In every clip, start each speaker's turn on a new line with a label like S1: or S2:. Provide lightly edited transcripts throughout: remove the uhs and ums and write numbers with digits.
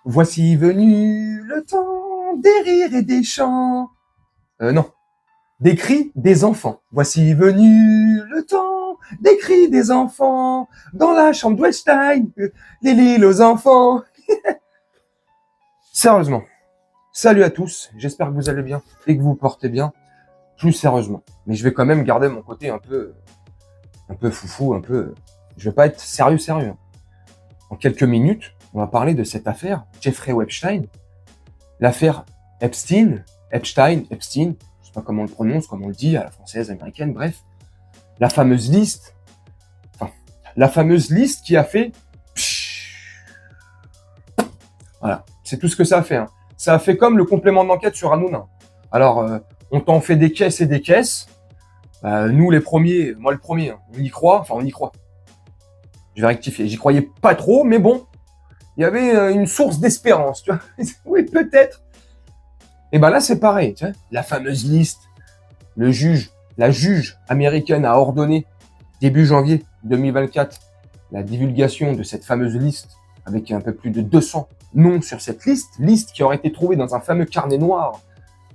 S1: Voici venu le temps des rires et des chants. Non, des cris des enfants. Voici venu le temps des cris des enfants. Dans la chambre d'Weinstein, les lits aux enfants. Sérieusement, salut à tous, j'espère que vous allez bien et que vous vous portez bien. Plus sérieusement, mais je vais quand même garder mon côté un peu foufou, je vais pas être sérieux. En quelques minutes, on va parler de cette affaire, Jeffrey Epstein, l'affaire Epstein, je sais pas comment on le prononce, comment on le dit, à la française, américaine, bref. La fameuse liste qui a fait... Voilà, c'est tout ce que ça a fait. Hein. Ça a fait comme le complément d'enquête sur Hanouna. Alors, on t'en fait des caisses et des caisses. Nous, les premiers, moi le premier, hein, on y croit. Je vais rectifier, j'y croyais pas trop, mais bon, il y avait une source d'espérance, tu vois. Oui, peut-être. Et ben là, c'est pareil, tu vois. La fameuse liste, la juge américaine a ordonné, début janvier 2024, la divulgation de cette fameuse liste avec un peu plus de 200 noms sur cette liste qui aurait été trouvée dans un fameux carnet noir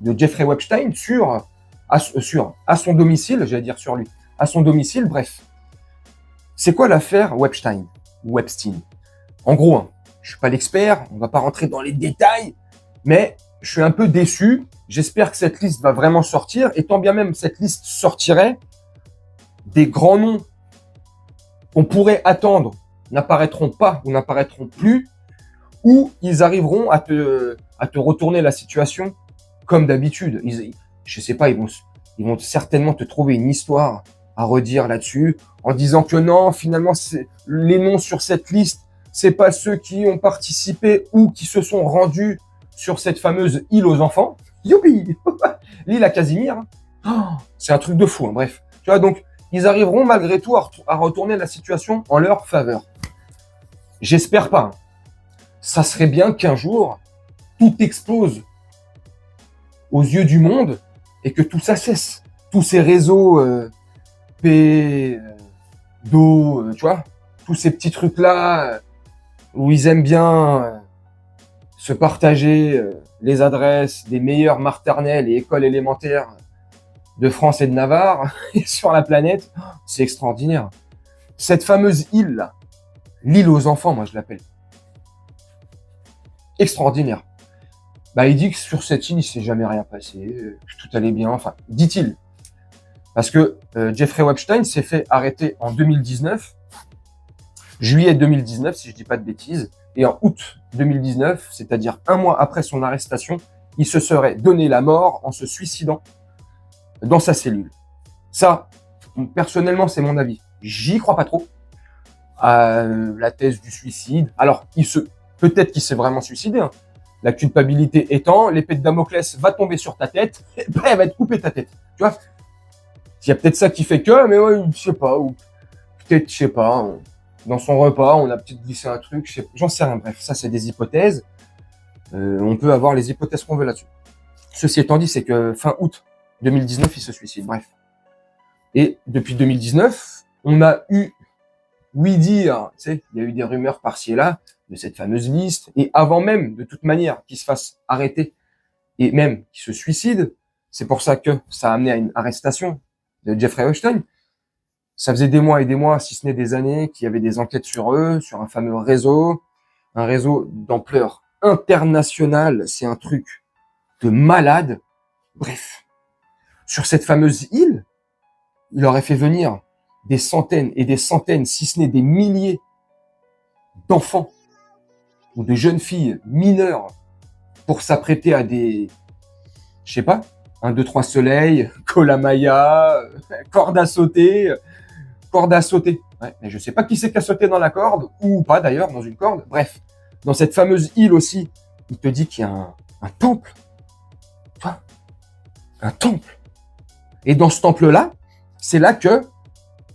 S1: de Jeffrey Epstein à son domicile, j'allais dire sur lui, à son domicile, bref. C'est quoi l'affaire Epstein ou Epstein? En gros, hein, je suis pas l'expert, on va pas rentrer dans les détails, mais je suis un peu déçu. J'espère que cette liste va vraiment sortir, et tant bien même cette liste sortirait, des grands noms qu'on pourrait attendre n'apparaîtront pas ou n'apparaîtront plus, ou ils arriveront à te retourner la situation comme d'habitude. Je sais pas, ils vont certainement te trouver une histoire à redire là-dessus, en disant que non, finalement, les noms sur cette liste, c'est pas ceux qui ont participé ou qui se sont rendus sur cette fameuse île aux enfants. Youpi l'île à Casimir. Oh, c'est un truc de fou, hein, bref. Tu vois, donc, ils arriveront malgré tout à retourner la situation en leur faveur. J'espère pas. Hein. Ça serait bien qu'un jour, tout explose aux yeux du monde et que tout ça cesse. Tous ces réseaux d'eau, tu vois, tous ces petits trucs-là où ils aiment bien se partager les adresses des meilleures maternelles et écoles élémentaires de France et de Navarre sur la planète, c'est extraordinaire. Cette fameuse île-là, l'île aux enfants, moi je l'appelle, extraordinaire. Bah, il dit que sur cette île, il s'est jamais rien passé, que tout allait bien, enfin, dit-il. Parce que Jeffrey Epstein s'est fait arrêter en 2019, juillet 2019, si je dis pas de bêtises, et en août 2019, c'est-à-dire un mois après son arrestation, il se serait donné la mort en se suicidant dans sa cellule. Ça, personnellement, c'est mon avis. J'y crois pas trop. La thèse du suicide. Alors, peut-être qu'il s'est vraiment suicidé. Hein. La culpabilité étant, l'épée de Damoclès va tomber sur ta tête, et ben, elle va te couper ta tête. Tu vois? Il y a peut-être ça qui fait que, mais ouais, je sais pas, ou peut-être, je sais pas, dans son repas, on a peut-être glissé un truc, j'en sais rien. Bref, ça, c'est des hypothèses. On peut avoir les hypothèses qu'on veut là-dessus. Ceci étant dit, c'est que fin août 2019, il se suicide. Bref. Et depuis 2019, on a eu, oui dire, tu sais, il y a eu des rumeurs par-ci et là de cette fameuse liste. Et avant même, de toute manière, qu'il se fasse arrêter et même qu'il se suicide, c'est pour ça que ça a amené à une arrestation de Jeffrey Epstein. Ça faisait des mois et des mois, si ce n'est des années, qu'il y avait des enquêtes sur eux, sur un fameux réseau, un réseau d'ampleur internationale. C'est un truc de malade. Bref, sur cette fameuse île, il aurait fait venir des centaines et des centaines, si ce n'est des milliers d'enfants ou de jeunes filles mineures pour s'apprêter à des, je sais pas, 1, 2, 3 soleils, Kolamaya, corde à sauter. Ouais, mais je sais pas qui c'est qui a sauté dans la corde, ou pas d'ailleurs, dans une corde. Bref, dans cette fameuse île aussi, il te dit qu'il y a un temple. Tu vois, un temple. Et dans ce temple-là, c'est là que,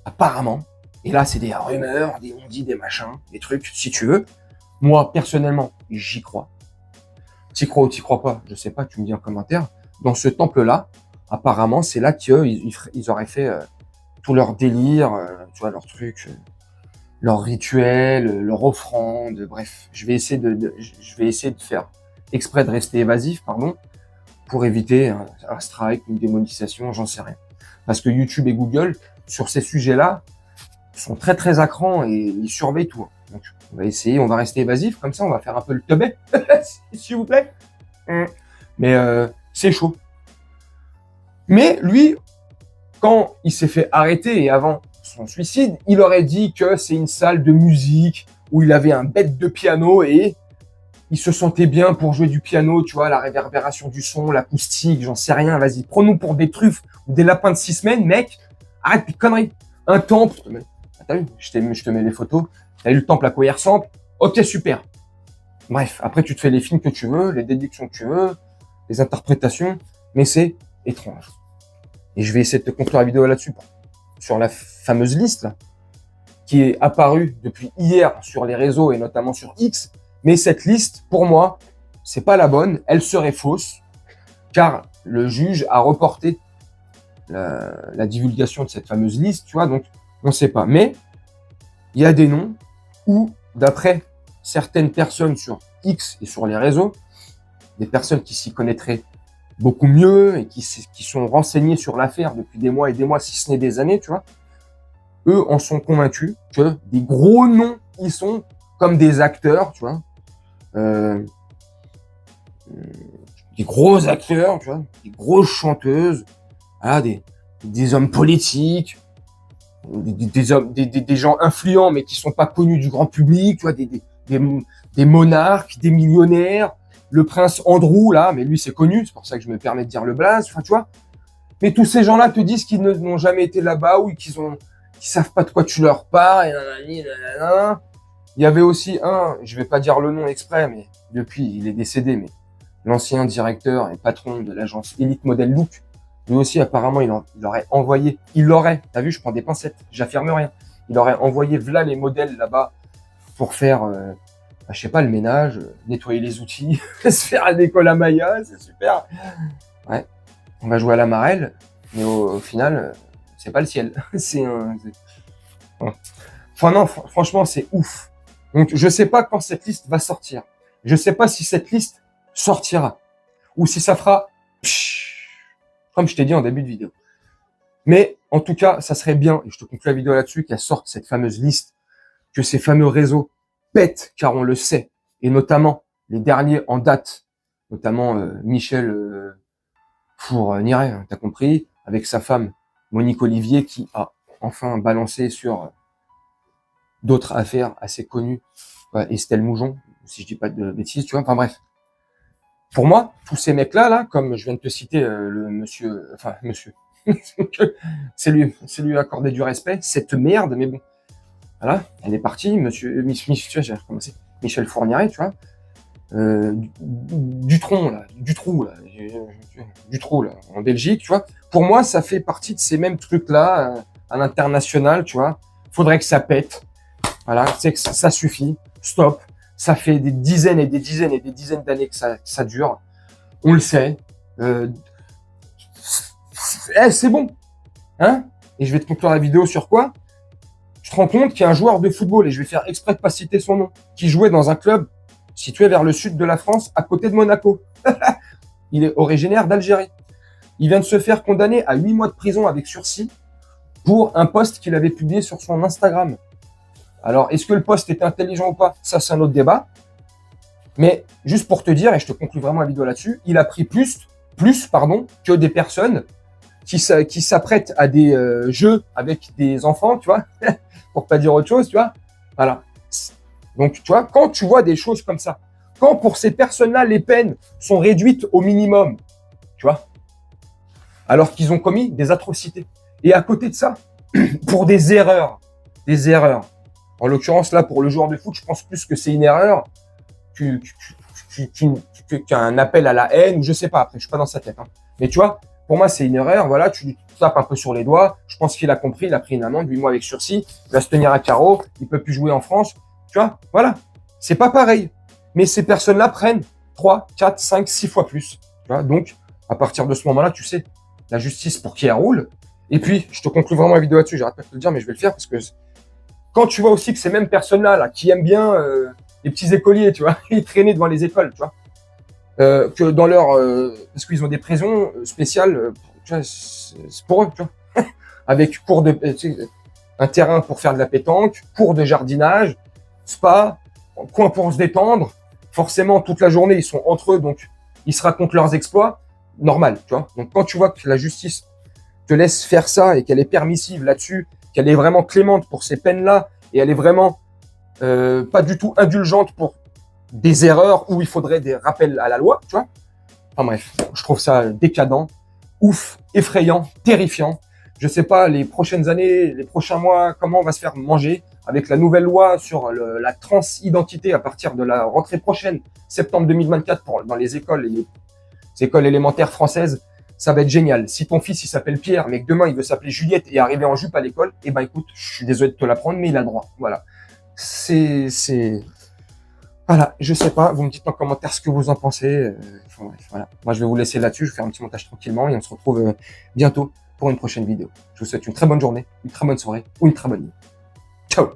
S1: apparemment, et là c'est des rumeurs, des on-dit, des machins, des trucs, si tu veux. Moi, personnellement, j'y crois. T'y crois ou t'y crois pas, je sais pas, tu me dis en commentaire. Dans ce temple-là, apparemment, c'est là qu'ils auraient fait tout leur délire, tu vois, leur truc. leurs rituels, leurs offrandes, bref. Je vais essayer de faire exprès de rester évasif, pardon, pour éviter un strike, une démonétisation, j'en sais rien. Parce que YouTube et Google, sur ces sujets-là, sont très très à cran et ils surveillent tout. Donc on va rester évasif, comme ça on va faire un peu le teubé, s'il vous plaît. Mais c'est chaud. Mais lui, quand il s'est fait arrêter et avant son suicide, il aurait dit que c'est une salle de musique où il avait un bête de piano et il se sentait bien pour jouer du piano, tu vois, la réverbération du son, l'acoustique, j'en sais rien, vas-y, prends-nous pour des truffes ou des lapins de 6 semaines, mec, arrête tes conneries. Un temple, t'as vu, je te mets les photos, t'as vu le temple à quoi il ressemble, ok, super. Bref, après tu te fais les films que tu veux, les déductions que tu veux, les interprétations, mais c'est étrange. Et je vais essayer de te conclure la vidéo là-dessus, sur la fameuse liste, là, qui est apparue depuis hier sur les réseaux et notamment sur X. Mais cette liste, pour moi, c'est pas la bonne. Elle serait fausse, car le juge a reporté la divulgation de cette fameuse liste, tu vois. Donc, on ne sait pas. Mais il y a des noms où, d'après certaines personnes sur X et sur les réseaux, des personnes qui s'y connaîtraient beaucoup mieux et qui sont renseignées sur l'affaire depuis des mois et des mois, si ce n'est des années, tu vois, eux en sont convaincus que des gros noms, ils sont comme des acteurs, tu vois, des gros acteurs, tu vois, des grosses chanteuses, voilà, des hommes politiques, des gens influents mais qui sont pas connus du grand public, tu vois, des monarques, des millionnaires, le prince Andrew là, mais lui c'est connu, c'est pour ça que je me permets de dire le blaze, enfin tu vois. Mais tous ces gens-là te disent qu'ils n'ont jamais été là-bas ou qu'ils savent pas de quoi tu leur parles. Et nanana. Il y avait aussi je vais pas dire le nom exprès, mais depuis il est décédé, mais l'ancien directeur et patron de l'agence Elite Model Look, lui aussi apparemment il aurait, t'as vu, je prends des pincettes, j'affirme rien, il aurait envoyé v'là les modèles là-bas pour faire, je sais pas, le ménage, nettoyer les outils, se faire un décolle à Maya, c'est super. Ouais, on va jouer à la marelle, mais au final, c'est pas le ciel. Enfin non, franchement, c'est ouf. Donc je sais pas quand cette liste va sortir. Je sais pas si cette liste sortira ou si ça fera comme je t'ai dit en début de vidéo. Mais en tout cas, ça serait bien, et je te conclue la vidéo là-dessus, qu'elle sorte cette fameuse liste, que ces fameux réseaux pètent, car on le sait, et notamment les derniers en date, notamment Michel Fourniret, hein, t'as compris, avec sa femme Monique Olivier, qui a enfin balancé sur d'autres affaires assez connues, Estelle Moujon, si je dis pas de bêtises, tu vois, enfin bref. Pour moi, tous ces mecs-là, là, comme je viens de te citer le monsieur, c'est lui accorder du respect, cette merde, mais bon, voilà, elle est partie, j'ai recommencé, Michel Fourniret, tu vois, Dutroux, là, en Belgique, tu vois. Pour moi, ça fait partie de ces mêmes trucs-là, à l'international, tu vois. Faudrait que ça pète. Voilà, c'est que ça suffit. Stop. Ça fait des dizaines et des dizaines et des dizaines d'années que ça dure. On le sait. C'est bon. Hein? Et je vais te conclure la vidéo sur quoi? Tu te rends compte qu'il y a un joueur de football, et je vais faire exprès de pas citer son nom, qui jouait dans un club situé vers le sud de la France, à côté de Monaco. Il est originaire d'Algérie. Il vient de se faire condamner à 8 mois de prison avec sursis pour un post qu'il avait publié sur son Instagram. Alors, est-ce que le post était intelligent ou pas? Ça, c'est un autre débat. Mais juste pour te dire, et je te conclue vraiment la vidéo là-dessus, il a pris plus que des personnes qui s'apprêtent à des jeux avec des enfants, tu vois, pour pas dire autre chose, tu vois. Voilà. Donc, tu vois, quand tu vois des choses comme ça, quand pour ces personnes-là, les peines sont réduites au minimum, tu vois, alors qu'ils ont commis des atrocités. Et à côté de ça, pour des erreurs, en l'occurrence là, pour le joueur de foot, je pense plus que c'est une erreur qu'un appel à la haine, ou je sais pas, après, je suis pas dans sa tête. Hein. Mais tu vois, pour moi, c'est une erreur, voilà, tu lui tapes un peu sur les doigts, je pense qu'il a compris, il a pris une amende, 8 mois avec sursis, il va se tenir à carreau, il peut plus jouer en France, tu vois, voilà. C'est pas pareil. Mais ces personnes-là prennent 3, 4, 5, 6 fois plus. Tu vois, donc, à partir de ce moment-là, tu sais, la justice pour qui elle roule. Et puis, je te conclue vraiment la vidéo là-dessus, j'arrête pas de te le dire, mais je vais le faire parce que quand tu vois aussi que ces mêmes personnes-là, là, qui aiment bien les petits écoliers, tu vois, ils traînaient devant les écoles, tu vois, que dans leur... parce qu'ils ont des prisons spéciales, tu vois, c'est pour eux, tu vois, avec cours de... Tu sais, un terrain pour faire de la pétanque, cours de jardinage, spa, coin pour se détendre. Forcément, toute la journée, ils sont entre eux, donc ils se racontent leurs exploits. Normal, tu vois. Donc quand tu vois que la justice te laisse faire ça et qu'elle est permissive là-dessus, qu'elle est vraiment clémente pour ces peines-là, et elle est vraiment pas du tout indulgente pour des erreurs où il faudrait des rappels à la loi, tu vois. Enfin bref, je trouve ça décadent, ouf, effrayant, terrifiant. Je sais pas, les prochaines années, les prochains mois, comment on va se faire manger avec la nouvelle loi sur la transidentité à partir de la rentrée prochaine, septembre 2024, dans les écoles et les écoles élémentaires françaises. Ça va être génial. Si ton fils, il s'appelle Pierre, mais que demain, il veut s'appeler Juliette et arriver en jupe à l'école, eh ben, écoute, je suis désolé de te l'apprendre, mais il a le droit. Voilà. Voilà, je sais pas, vous me dites en commentaire ce que vous en pensez. Enfin, bref, voilà. Moi, je vais vous laisser là-dessus, je vais faire un petit montage tranquillement et on se retrouve bientôt pour une prochaine vidéo. Je vous souhaite une très bonne journée, une très bonne soirée ou une très bonne nuit. Ciao!